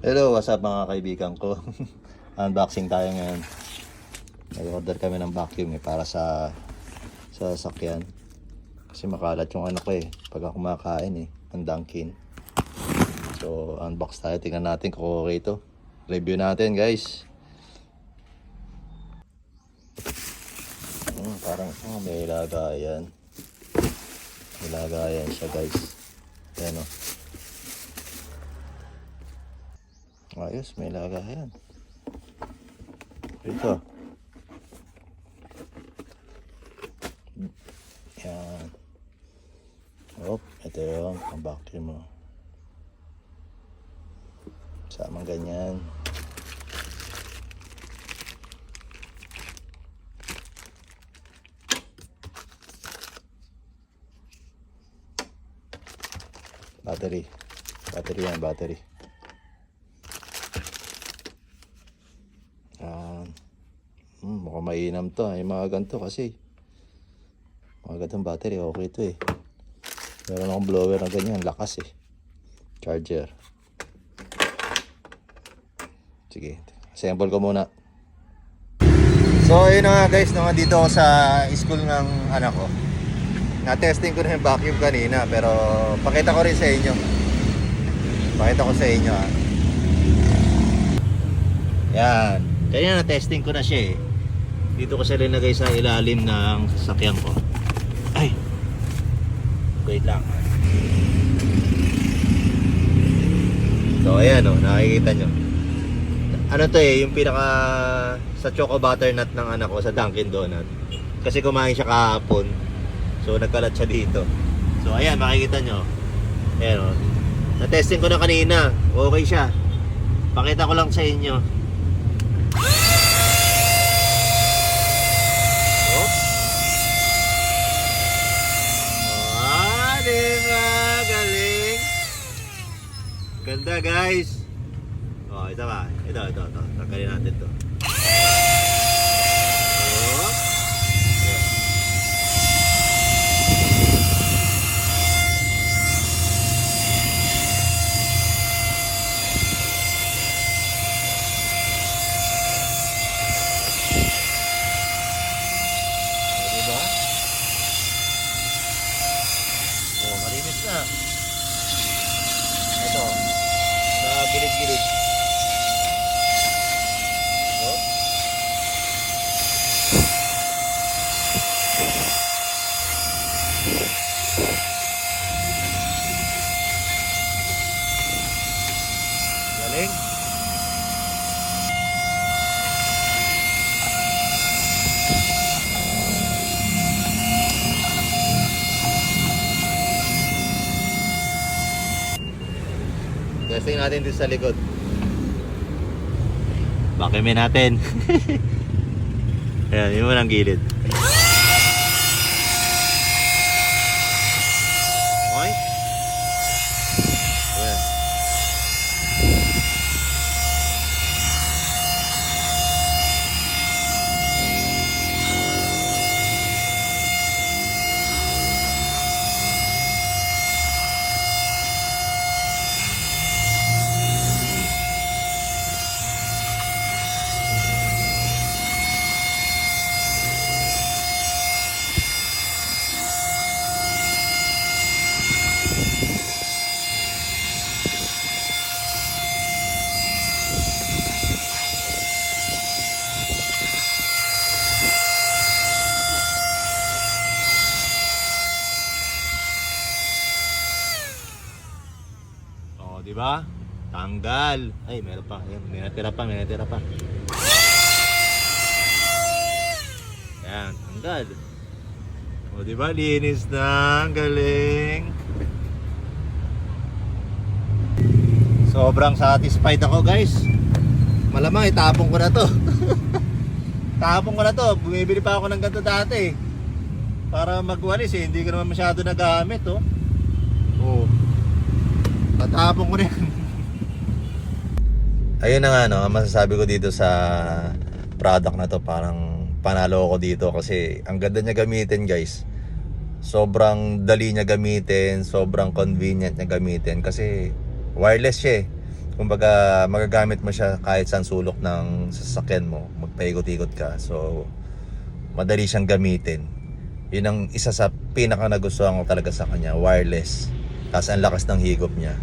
Hello, what's up mga kaibigan ko? Unboxing tayo ngayon. Nag-order kami ng vacuum para sa sasakyan. Kasi makalat yung ano ko pag ako kumakain ang Dunkin. So, unbox tayo. Tingnan natin kung okay ito. Review natin, guys. Parang may lagayan. May lagayan siya, guys. Ayan o. Ayos, may lagayan. Ito. Yan. Ito yung ang vacuum mo. Samang ganyan. Battery. Battery yan, battery. Mukhang mainam to. Yung mga ganito kasi mga ganitong battery, okay ito Meron akong blower na ganyan, lakas Charger. Sige, sample ko muna. So yun na nga guys, nandito ako sa school ng anak ko. Na-testing ko na yung vacuum kanina, pero pakita ko rin sa inyo. Pakita ko sa inyo Yan. Kaya na-testing ko na siya Dito ko siya linagay sa ilalim ng sasakyan ko. Ay! Wait lang. So ayan nakikita nyo. Ano to yung pinaka sa choco butternut ng anak ko sa Dunkin Donut. Kasi kumain siya kahapon. So nagkalat siya dito. So ayan, makikita nyo. Ayan na-testing ko na kanina. Okay siya. Pakita ko lang sa inyo. Ganda guys. Ito ba? Ito. Tanggalin natin to. Diba? Malinis na. Ito. Gilid-gilid. Galing. Testing natin dito sa likod. Vacuumin natin. Ayan, yun mo ng gilid. Okay? Ayan. Diba? Tanggal. Ay, meron pa. Ayan, may natira pa. Ayan, tanggal. Diba? Linis na. Ang galing. Sobrang satisfied ako, guys. Malamang itapon ko na to. Tapon ko na to. Bumibili pa ako ng ganito dati. Para magwalis hindi ko naman masyado nagamit Tatapon ko rin. Ayun na nga masasabi ko dito sa product na to, parang panalo ako dito kasi ang ganda niya gamitin guys. Sobrang dali niya gamitin, sobrang convenient niya gamitin kasi wireless siya kumbaga magagamit mo siya kahit saan sulok ng sasakyan mo, magpaikot-ikot ka. So madali siyang gamitin. Yun ang isa sa pinaka nagustuhan ko talaga sa kanya, wireless. Tapos ang lakas ng higop niya.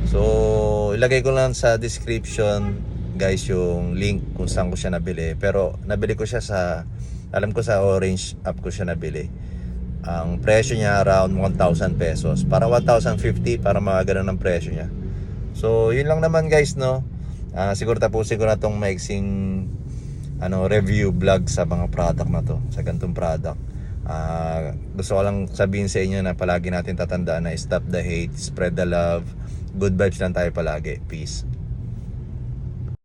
So ilagay ko lang sa description guys yung link kung saan ko siya nabili. Pero nabili ko siya sa, alam ko sa Orange app ko siya nabili. Ang presyo niya around 1,000 pesos. Para 1,050 para mga ganun ang presyo niya. So yun lang naman guys, no. Siguro tapusin ko na tong maiksing review vlog sa mga product na to, sa ganitong product. Gusto ko lang sabihin sa inyo na palagi natin tatandaan na stop the hate, spread the love, good vibes lang tayo palagi. Peace.